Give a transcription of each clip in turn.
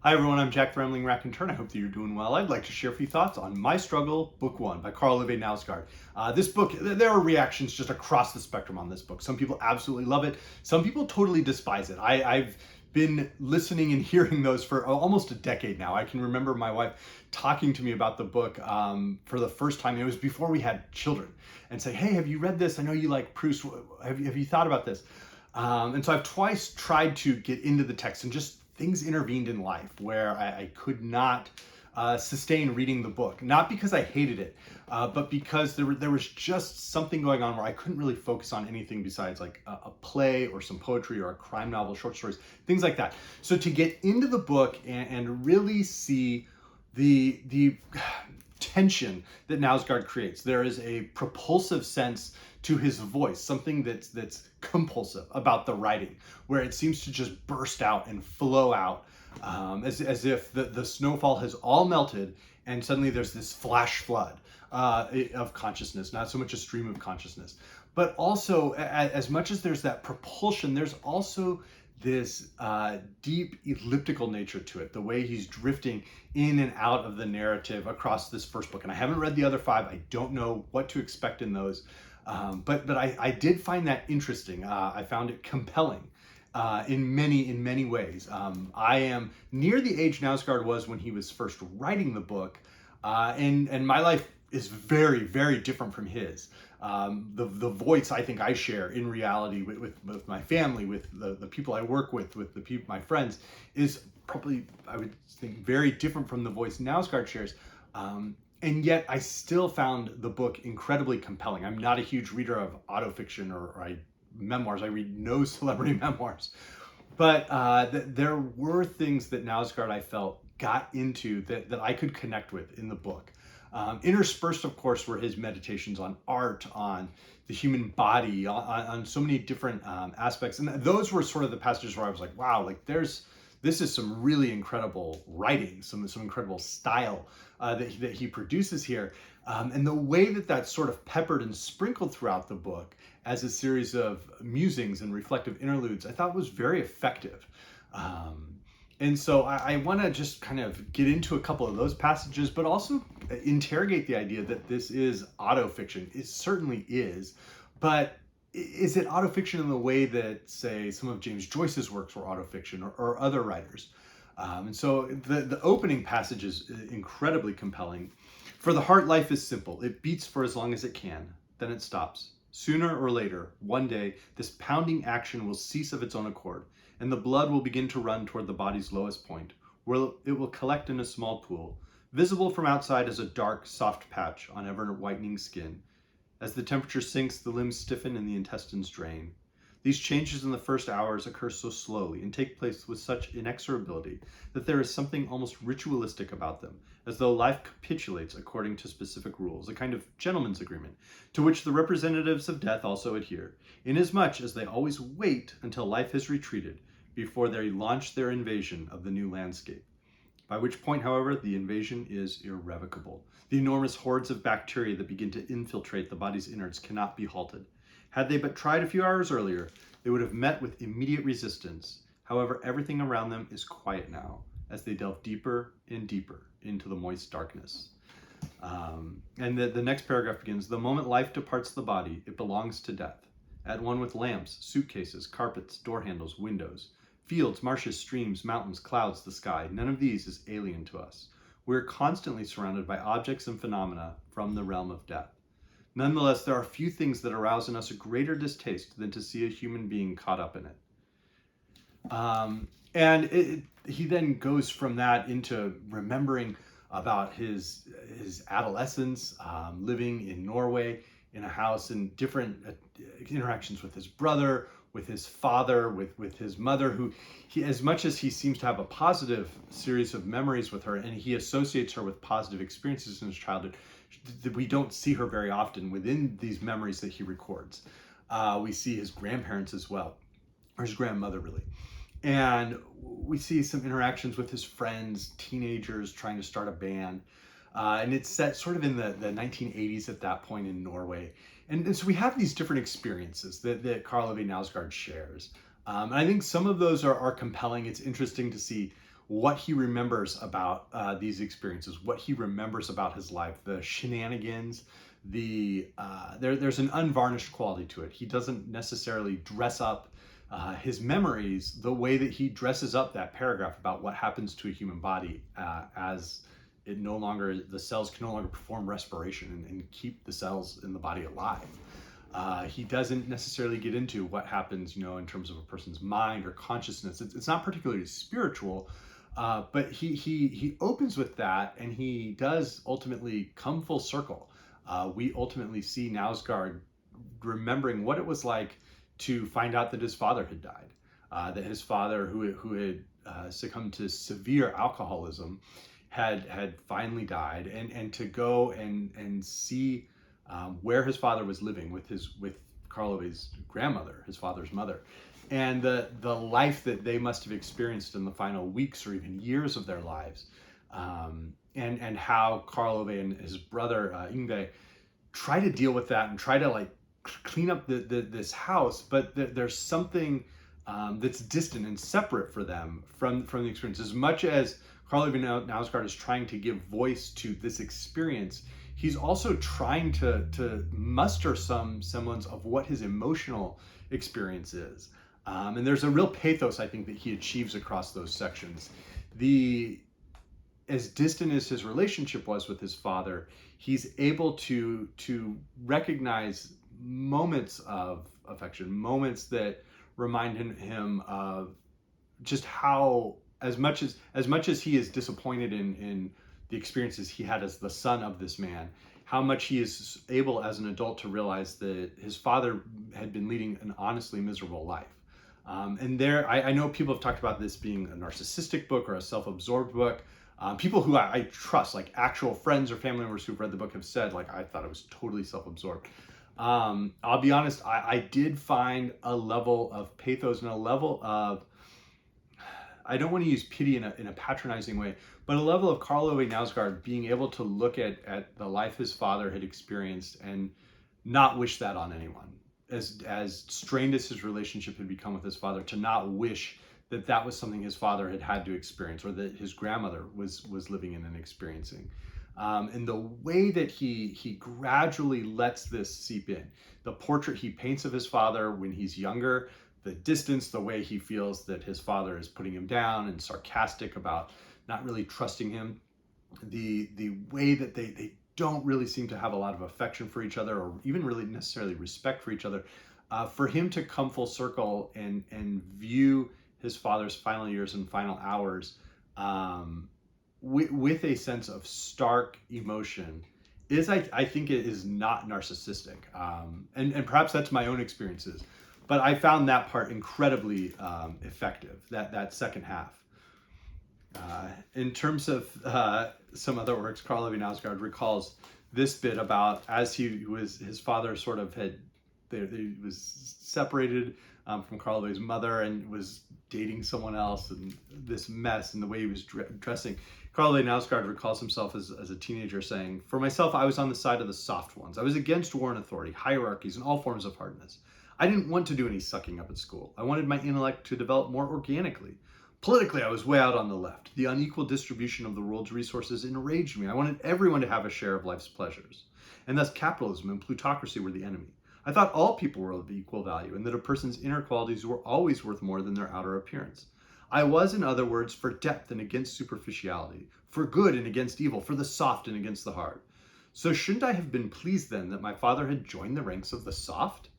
Hi everyone, I'm Jack Fremling Raconteur. I hope that you're doing well. I'd like to share a few thoughts on My Struggle, Book 1 by Karl Ove Knausgaard. This book, there are reactions just across the spectrum on this book. Some people absolutely love it. Some people totally despise it. I've been listening and hearing those for almost a decade now. I can remember my wife talking to me about the book for the first time. It was before we had children, and say, hey, have you read this? I know you like Proust. Have you thought about this? And so I've twice tried to get into the text, and just things intervened in life where I could not sustain reading the book. Not because I hated it, but because there was just something going on where I couldn't really focus on anything besides like a play or some poetry or a crime novel, short stories, things like that. So to get into the book and really see the tension that Knausgaard creates. There is a propulsive sense to his voice, something that's compulsive about the writing, where it seems to just burst out and flow out as if the snowfall has all melted and suddenly there's this flash flood of consciousness, not so much a stream of consciousness. But also, as much as there's that propulsion, there's also this deep elliptical nature to it, the way he's drifting in and out of the narrative across this first book. And I haven't read the other 5. I don't know what to expect in those. But I did find that interesting. I found it compelling in many ways. I am near the age Knausgaard was when he was first writing the book, and my life is very different from his. The voice I think I share in reality with my family, with the people I work with the people, my friends, is probably, I would think, very different from the voice Knausgaard shares. And yet I still found the book incredibly compelling. I'm not a huge reader of autofiction or memoirs. I read no celebrity memoirs. But there were things that Knausgaard, I felt, got into that I could connect with in the book. Interspersed, of course, were his meditations on art, on the human body, on so many different aspects. And those were sort of the passages where I was like, wow, like this is some really incredible writing, some incredible style that he produces here. And the way that's sort of peppered and sprinkled throughout the book as a series of musings and reflective interludes, I thought was very effective. And so I want to just kind of get into a couple of those passages, but also interrogate the idea that this is autofiction. It certainly is, but is it autofiction in the way that, say, some of James Joyce's works were autofiction, or other writers? And so the opening passage is incredibly compelling. For the heart, life is simple. It beats for as long as it can, then it stops. Sooner or later, one day, this pounding action will cease of its own accord, and the blood will begin to run toward the body's lowest point, where it will collect in a small pool, visible from outside as a dark, soft patch on ever-whitening skin. As the temperature sinks, the limbs stiffen and the intestines drain. These changes in the first hours occur so slowly and take place with such inexorability that there is something almost ritualistic about them, as though life capitulates according to specific rules, a kind of gentleman's agreement, to which the representatives of death also adhere, inasmuch as they always wait until life has retreated before they launch their invasion of the new landscape. By which point, however, the invasion is irrevocable. The enormous hordes of bacteria that begin to infiltrate the body's innards cannot be halted. Had they but tried a few hours earlier, they would have met with immediate resistance. However, everything around them is quiet now, as they delve deeper and deeper into the moist darkness. And the next paragraph begins, the moment life departs the body, it belongs to death. At one with lamps, suitcases, carpets, door handles, windows, fields, marshes, streams, mountains, clouds, the sky, none of these is alien to us. We are constantly surrounded by objects and phenomena from the realm of death. Nonetheless, there are few things that arouse in us a greater distaste than to see a human being caught up in it. He then goes from that into remembering about his adolescence, living in Norway in a house, and different interactions with his brother, with his father, with his mother, who as much as he seems to have a positive series of memories with her, and he associates her with positive experiences in his childhood, we don't see her very often within these memories that he records. We see his grandparents as well, or his grandmother really. And we see some interactions with his friends, teenagers trying to start a band. And it's set sort of in the 1980s at that point in Norway. And so we have these different experiences that Karl Ove Knausgaard shares. And I think some of those are compelling. It's interesting to see what he remembers about these experiences, what he remembers about his life, the shenanigans, there's an unvarnished quality to it. He doesn't necessarily dress up his memories the way that he dresses up that paragraph about what happens to a human body as the cells can no longer perform respiration and keep the cells in the body alive. He doesn't necessarily get into what happens, in terms of a person's mind or consciousness. It's not particularly spiritual, but he opens with that, and he does ultimately come full circle. We ultimately see Knausgaard remembering what it was like to find out that his father had died, that his father, who had succumbed to severe alcoholism, had finally died, and to go and see where his father was living with Karl Ove's grandmother, his father's mother, and the life that they must have experienced in the final weeks or even years of their lives, and how Karl Ove and his brother Yngve try to deal with that and try to clean up this house, but there's something that's distant and separate for them from the experience. As much as Karl Ove Knausgaard is trying to give voice to this experience, he's also trying to muster some semblance of what his emotional experience is. And there's a real pathos, I think, that he achieves across those sections. As distant as his relationship was with his father, he's able to recognize moments of affection, moments that remind him of just how, as much as he is disappointed in the experiences he had as the son of this man, how much he is able as an adult to realize that his father had been leading an honestly miserable life. And I know people have talked about this being a narcissistic book or a self-absorbed book. People who I trust, like actual friends or family members who've read the book, have said, I thought it was totally self-absorbed. I'll be honest, I did find a level of pathos and a level of, I don't want to use pity in a patronizing way, but a level of Karl Ove Knausgaard being able to look at the life his father had experienced and not wish that on anyone. As strained as his relationship had become with his father, to not wish that was something his father had to experience, or that his grandmother was living in and experiencing. And the way that he gradually lets this seep in, the portrait he paints of his father when he's younger, the distance, the way he feels that his father is putting him down and sarcastic about not really trusting him, the way that they don't really seem to have a lot of affection for each other, or even really necessarily respect for each other, for him to come full circle and view his father's final years and final hours with a sense of stark emotion I think it is not narcissistic. And perhaps that's my own experiences, but I found that part incredibly effective, that second half. In terms of some other works, Karl Ove Knausgaard recalls this bit about as his father sort of he was separated from Karl Ove's mother and was dating someone else, and this mess and the way he was dressing. Karl Ove Knausgaard recalls himself as a teenager saying, "For myself, I was on the side of the soft ones. I was against war and authority, hierarchies, and all forms of hardness. I didn't want to do any sucking up at school. I wanted my intellect to develop more organically. Politically, I was way out on the left. The unequal distribution of the world's resources enraged me. I wanted everyone to have a share of life's pleasures. And thus capitalism and plutocracy were the enemy. I thought all people were of equal value and that a person's inner qualities were always worth more than their outer appearance. I was, in other words, for depth and against superficiality, for good and against evil, for the soft and against the hard. So shouldn't I have been pleased then that my father had joined the ranks of the soft?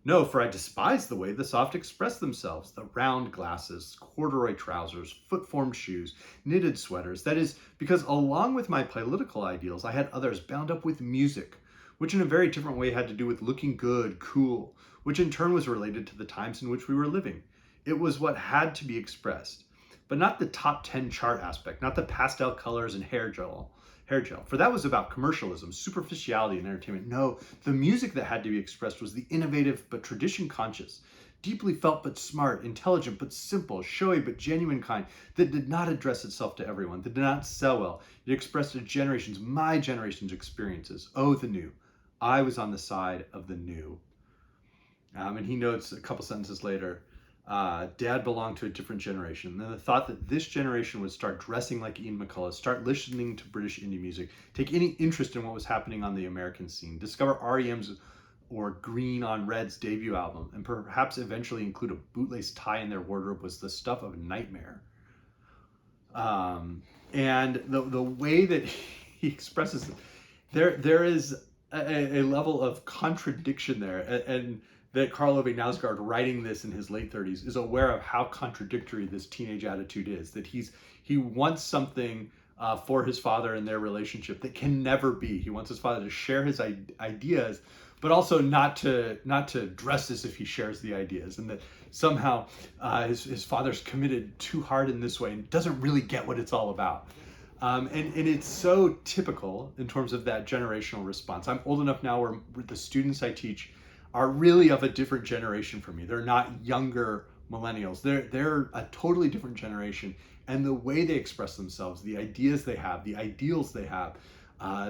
No, for I despised the way the soft expressed themselves, the round glasses, corduroy trousers, foot-formed shoes, knitted sweaters. That is, because along with my political ideals, I had others bound up with music, which in a very different way had to do with looking good, cool, which in turn was related to the times in which we were living. It was what had to be expressed, but not the top 10 chart aspect, not the pastel colors and hair gel, for that was about commercialism, superficiality, and entertainment. No, the music that had to be expressed was the innovative but tradition conscious, deeply felt but smart, intelligent but simple, showy but genuine kind that did not address itself to everyone, that did not sell well. It expressed my generation's experiences. Oh, the new. I was on the side of the new." And he notes a couple sentences later, Dad belonged to a different generation. And the thought that this generation would start dressing like Ian McCullough, start listening to British indie music, take any interest in what was happening on the American scene, discover REM's or Green on Red's debut album, and perhaps eventually include a bootlace tie in their wardrobe was the stuff of nightmare. And the way that he expresses it, there is a level of contradiction there, and that Karl Ove Knausgaard, writing this in his late 30s, is aware of how contradictory this teenage attitude is. That he wants something for his father and their relationship that can never be. He wants his father to share his ideas, but also not to dress as if he shares the ideas, and that somehow his father's committed too hard in this way and doesn't really get what it's all about. And it's so typical in terms of that generational response. I'm old enough now where the students I teach are really of a different generation from me. They're not younger millennials. They're a totally different generation. And the way they express themselves, the ideas they have, the ideals they have,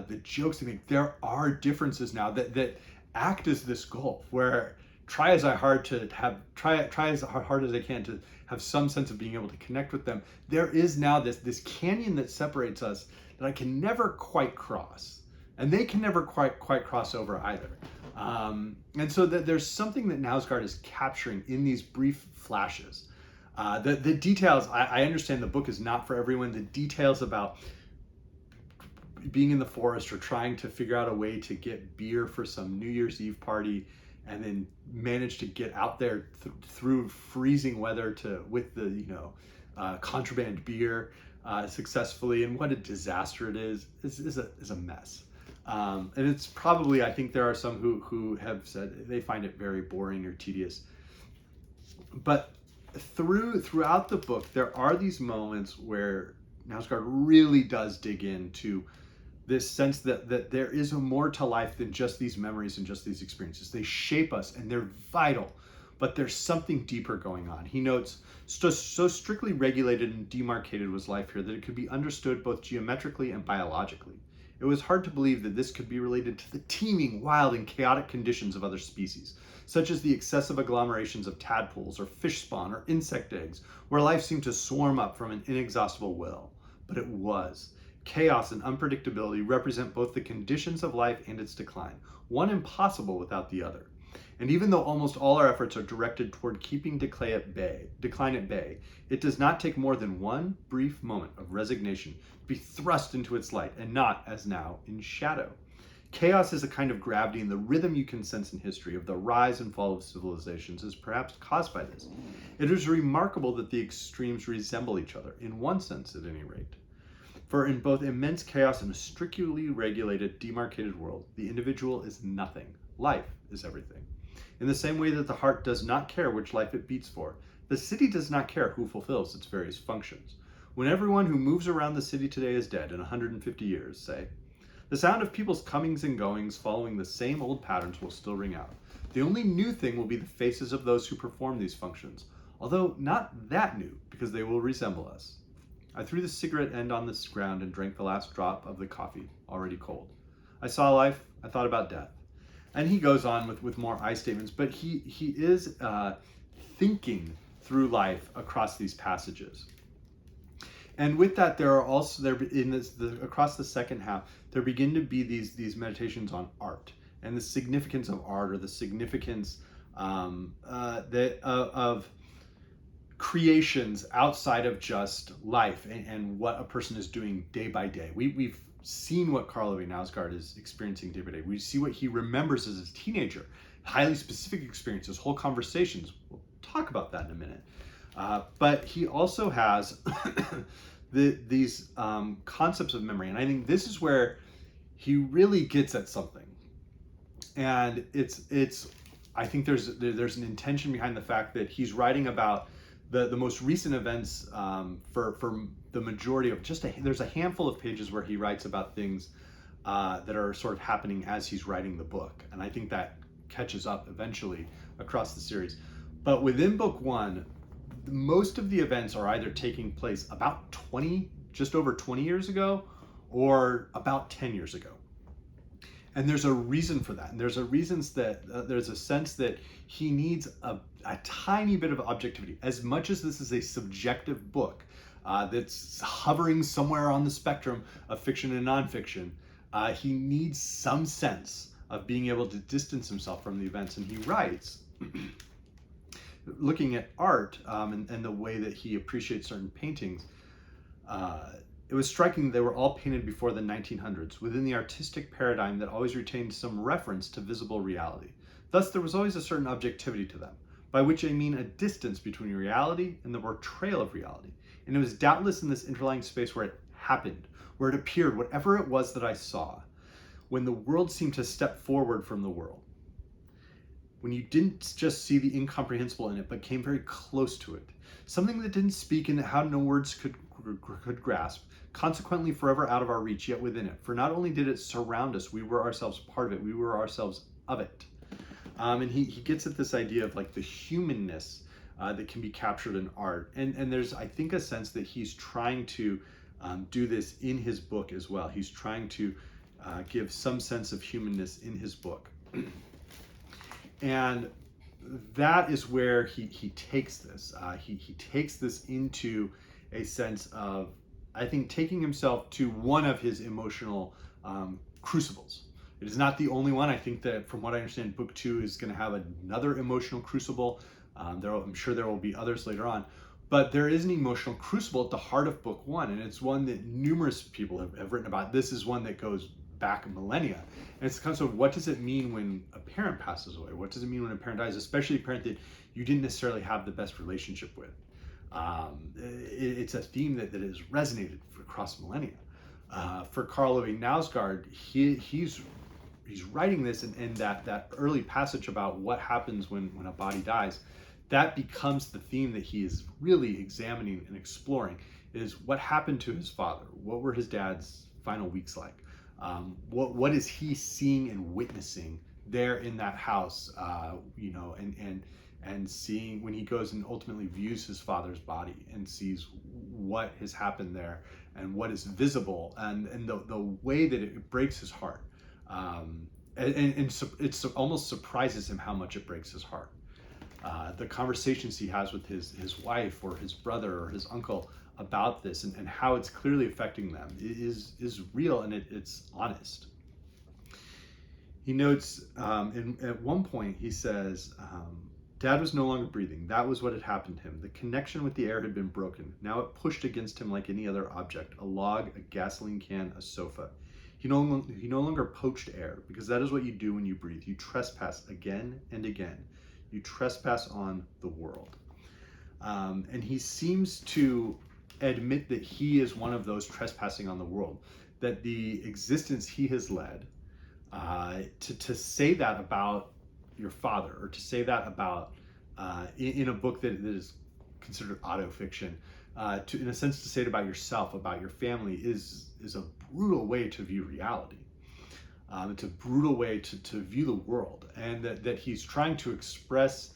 the jokes they make, there are differences now that act as this gulf where try as hard as I can to have some sense of being able to connect with them. There is now this canyon that separates us that I can never quite cross, and they can never quite cross over either. And so there's something that Knausgaard is capturing in these brief flashes. The details, I understand the book is not for everyone. The details about being in the forest or trying to figure out a way to get beer for some New Year's Eve party, and then manage to get out there through freezing weather with the contraband beer successfully, and what a disaster it is a mess. And it's probably, I think there are some who have said they find it very boring or tedious. But throughout the book, there are these moments where Knausgaard really does dig into this sense that there is more to life than just these memories and just these experiences. They shape us and they're vital, but there's something deeper going on. He notes, so strictly regulated and demarcated was life here that it could be understood both geometrically and biologically. It was hard to believe that this could be related to the teeming, wild, and chaotic conditions of other species, such as the excessive agglomerations of tadpoles or fish spawn or insect eggs, where life seemed to swarm up from an inexhaustible well. But it was. Chaos and unpredictability represent both the conditions of life and its decline, one impossible without the other. And even though almost all our efforts are directed toward keeping decline at bay, it does not take more than one brief moment of resignation to be thrust into its light, and not, as now, in shadow. Chaos is a kind of gravity, and the rhythm you can sense in history of the rise and fall of civilizations is perhaps caused by this. It is remarkable that the extremes resemble each other, in one sense at any rate. For in both immense chaos and a strictly regulated, demarcated world, the individual is nothing. Life is everything. In the same way that the heart does not care which life it beats for, the city does not care who fulfills its various functions. When everyone who moves around the city today is dead in 150 years, say, the sound of people's comings and goings following the same old patterns will still ring out. The only new thing will be the faces of those who perform these functions, although not that new, because they will resemble us. I threw the cigarette end on the ground and drank the last drop of the coffee, already cold. I saw life, I thought about death. And he goes on with more I statements, but he is thinking through life across these passages. And with that, there are also, across the second half, there begin to be these meditations on art and the significance of art, or the significance of creations outside of just life and what a person is doing day by day. We've seen what Karl Ove Knausgaard is experiencing day by day. We see what he remembers as a teenager, highly specific experiences, whole conversations. We'll talk about that in a minute. But he also has these concepts of memory, and I think this is where he really gets at something. And it's I think there's an intention behind the fact that he's writing about the most recent events for the majority of there's a handful of pages where he writes about things that are sort of happening as he's writing the book, and I think that catches up eventually across the series. But within book one, most of the events are either taking place about just over 20 years ago, or about 10 years ago. And there's a reason for that. And there's a sense that he needs a tiny bit of objectivity. As much as this is a subjective book that's hovering somewhere on the spectrum of fiction and nonfiction, he needs some sense of being able to distance himself from the events. And he writes, looking at art and the way that he appreciates certain paintings, it was striking they were all painted before the 1900s, within the artistic paradigm that always retained some reference to visible reality. Thus, there was always a certain objectivity to them, by which I mean a distance between reality and the portrayal of reality. And it was doubtless in this interlying space where it happened, where it appeared, whatever it was that I saw, when the world seemed to step forward from the world. When you didn't just see the incomprehensible in it, but came very close to it. Something that didn't speak and how no words could grasp, consequently forever out of our reach, yet within it. For not only did it surround us, we were ourselves part of it, we were ourselves of it. And he gets at this idea of like the humanness that can be captured in art. And there's, I think, a sense that he's trying to do this in his book as well. He's trying to give some sense of humanness in his book. And that is where he takes this. He takes this into a sense of, I think, taking himself to one of his emotional crucibles. It is not the only one. I think that, from what I understand, book 2 is going to have another emotional crucible. I'm sure there will be others later on. But there is an emotional crucible at the heart of book 1, and it's one that numerous people have written about. This is one that goes back millennia. And it's the concept of, what does it mean when a parent passes away? What does it mean when a parent dies, especially a parent that you didn't necessarily have the best relationship with? It's a theme that has resonated across millennia. For Karl Ove Knausgaard, he's writing this, and that early passage about what happens when a body dies, that becomes the theme that he is really examining and exploring, is what happened to his father? What were his dad's final weeks like? What is he seeing and witnessing there in that house, and seeing when he goes and ultimately views his father's body and sees what has happened there and what is visible, and the way that it breaks his heart. It almost surprises him how much it breaks his heart. The conversations he has with his wife or his brother or his uncle about this, and how it's clearly affecting them is real, and it's honest. He notes at one point, he says, Dad was no longer breathing. That was what had happened to him. The connection with the air had been broken. Now it pushed against him like any other object, a log, a gasoline can, a sofa. He no longer poached air, because that is what you do when you breathe. You trespass again and again. You trespass on the world. And he seems to admit that he is one of those trespassing on the world, that the existence he has led, to say that about your father, or to say that about in a book that is considered autofiction, in a sense to say it about yourself, about your family, is a brutal way to view reality. It's a brutal way to view the world, and that he's trying to express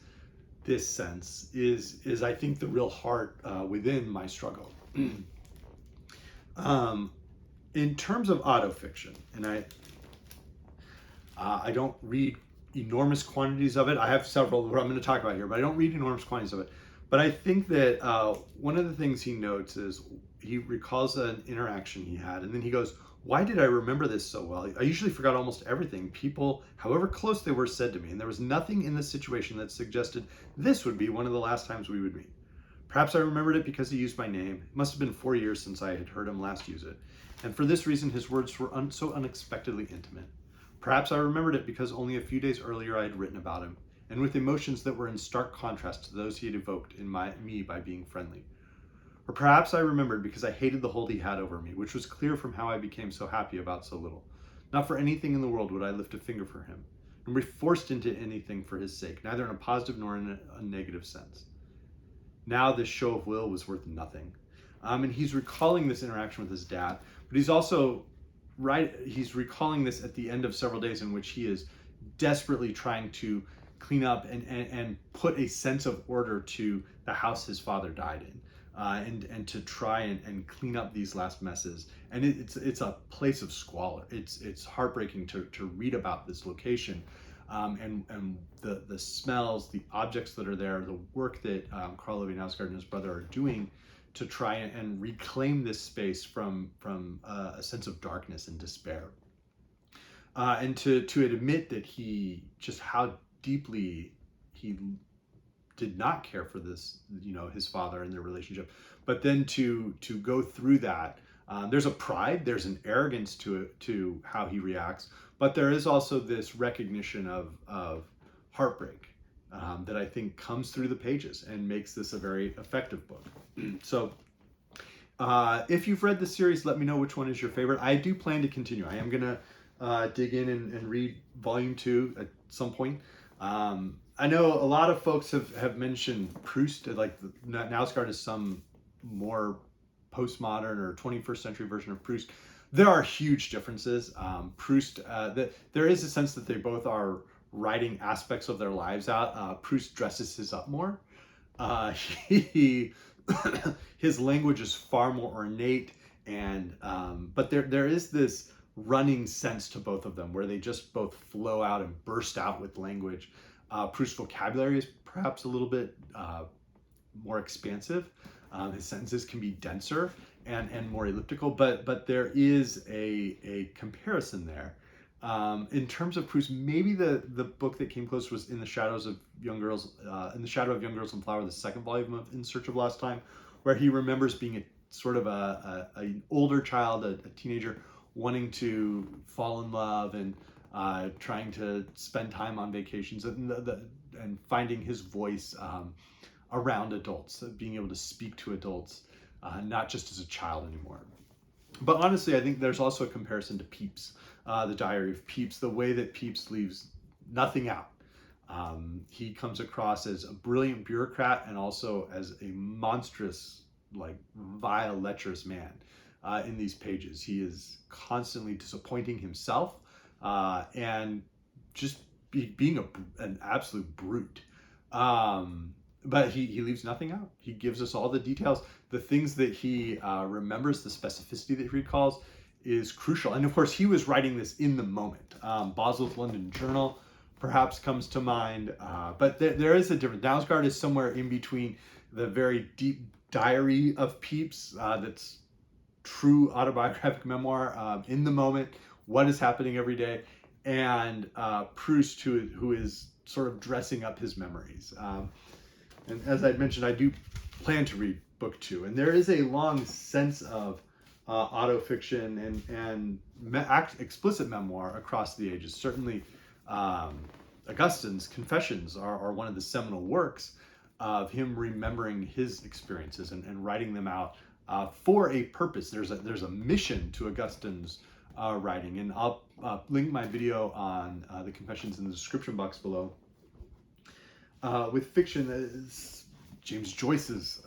this sense is I think the real heart within my struggle. In terms of autofiction, and I don't read enormous quantities of it. I have several that I'm going to talk about here, but I don't read enormous quantities of it. But I think that one of the things he notes is he recalls an interaction he had, and then he goes, why did I remember this so well? I usually forgot almost everything. People, however close they were, said to me, and there was nothing in this situation that suggested this would be one of the last times we would meet. Perhaps I remembered it because he used my name. It must have been 4 years since I had heard him last use it. And for this reason, his words were so unexpectedly intimate. Perhaps I remembered it because only a few days earlier I had written about him, and with emotions that were in stark contrast to those he had evoked in me by being friendly. Or perhaps I remembered because I hated the hold he had over me, which was clear from how I became so happy about so little. Not for anything in the world would I lift a finger for him, and be forced into anything for his sake, neither in a positive nor in a negative sense. Now this show of will was worth nothing. And he's recalling this interaction with his dad, but he's also he's recalling this at the end of several days in which he is desperately trying to clean up and put a sense of order to the house his father died in. and to try and clean up these last messes. And it's a place of squalor. It's heartbreaking to read about this location, and the smells, the objects that are there, the work that Karl Ove Knausgaard and his brother are doing to try and reclaim this space from a sense of darkness and despair. And to admit that how deeply he did not care for this, his father and their relationship, but then to go through that. There's a pride, there's an arrogance to how he reacts, but there is also this recognition of heartbreak that I think comes through the pages and makes this a very effective book. So if you've read the series, let me know which one is your favorite. I do plan to continue. I am gonna dig in and read volume 2 at some point. I know a lot of folks have mentioned Proust, like Knausgaard is some more postmodern or 21st century version of Proust. There are huge differences. Proust, there is a sense that they both are writing aspects of their lives out. Proust dresses his up more. His language is far more ornate, and but there is this running sense to both of them where they just both flow out and burst out with language. Proust's vocabulary is perhaps a little bit more expansive. His sentences can be denser and more elliptical, but there is a comparison there. In terms of Proust, maybe the book that came close was In the Shadow of Young Girls and Flower, the second volume of In Search of Lost Time, where he remembers being a sort of an older child, a teenager, wanting to fall in love and trying to spend time on vacations and finding his voice around adults, being able to speak to adults, not just as a child anymore. But honestly, I think there's also a comparison to Pepys, the Diary of Pepys, the way that Pepys leaves nothing out. He comes across as a brilliant bureaucrat and also as a monstrous, vile, lecherous man in these pages. He is constantly disappointing himself and just being an absolute brute. But he leaves nothing out. He gives us all the details. The things that he remembers, the specificity that he recalls is crucial. And of course, he was writing this in the moment. Boswell's London Journal perhaps comes to mind. But there is a difference. Knausgaard is somewhere in between the very deep diary of Pepys, that's true autobiographic memoir, in the moment, what is happening every day, and Proust, who is sort of dressing up his memories. And as I mentioned, I do plan to read book 2, and there is a long sense of autofiction and explicit memoir across the ages. Certainly, Augustine's Confessions are one of the seminal works of him remembering his experiences and writing them out for a purpose. There's a mission to Augustine's writing, and I'll link my video on the Confessions in the description box below. With fiction, James Joyce's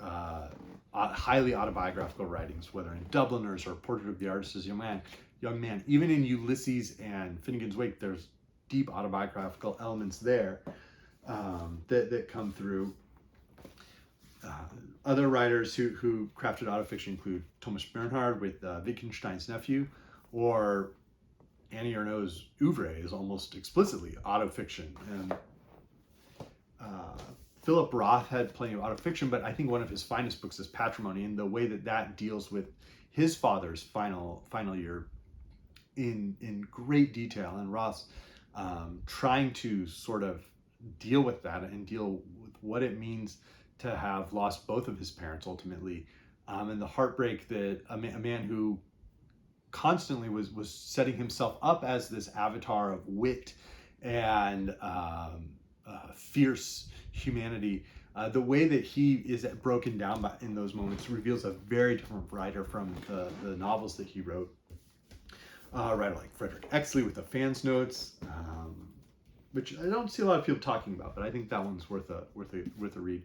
highly autobiographical writings, whether in Dubliners or Portrait of the Artist as Young Man, even in Ulysses and Finnegan's Wake, there's deep autobiographical elements there that come through. Other writers who crafted autofiction include Thomas Bernhard with Wittgenstein's Nephew, or Annie Ernaux's oeuvre is almost explicitly autofiction. And Philip Roth had plenty of autofiction, but I think one of his finest books is Patrimony, and the way that deals with his father's final year in great detail, and Roth's trying to sort of deal with that and deal with what it means to have lost both of his parents ultimately, and the heartbreak that a man who constantly was setting himself up as this avatar of wit and fierce humanity, the way that he is broken down in those moments reveals a very different writer from the novels that he wrote. A writer like Frederick Exley with the Fans Notes, which I don't see a lot of people talking about, but I think that one's worth a read.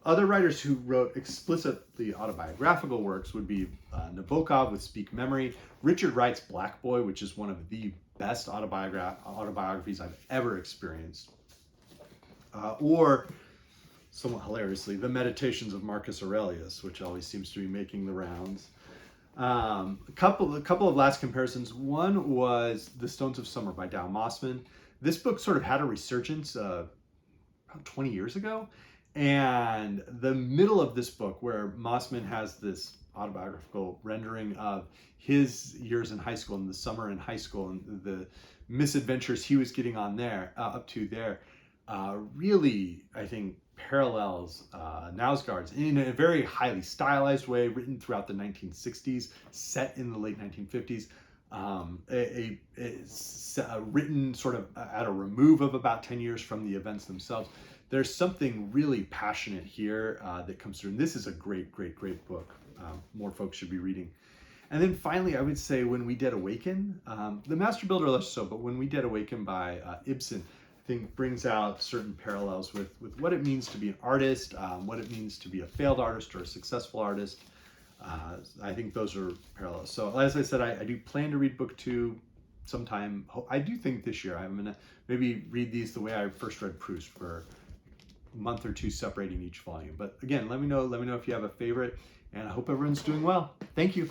Other writers who wrote explicitly autobiographical works would be Nabokov with Speak Memory, Richard Wright's Black Boy, which is one of the best autobiographies I've ever experienced, or somewhat hilariously, The Meditations of Marcus Aurelius, which always seems to be making the rounds. A couple of last comparisons. One was The Stones of Summer by Dow Mossman. This book sort of had a resurgence about 20 years ago. And the middle of this book, where Mossman has this autobiographical rendering of his years in high school and the summer in high school and the misadventures he was getting on there, up to there, really, I think, parallels Knausgaard's in a very highly stylized way, written throughout the 1960s, set in the late 1950s. Written sort of at a remove of about 10 years from the events themselves. There's something really passionate here that comes through. And this is a great, great, great book. More folks should be reading. And then finally, I would say When We Dead Awaken. The Master Builder less so, but When We Dead Awaken by Ibsen, I think brings out certain parallels with what it means to be an artist, what it means to be a failed artist or a successful artist. I think those are parallels. So as I said, I do plan to read book 2 sometime. I do think this year. I'm gonna maybe read these the way I first read Proust, for a month or two separating each volume. But again, let me know if you have a favorite, and I hope everyone's doing well. Thank you.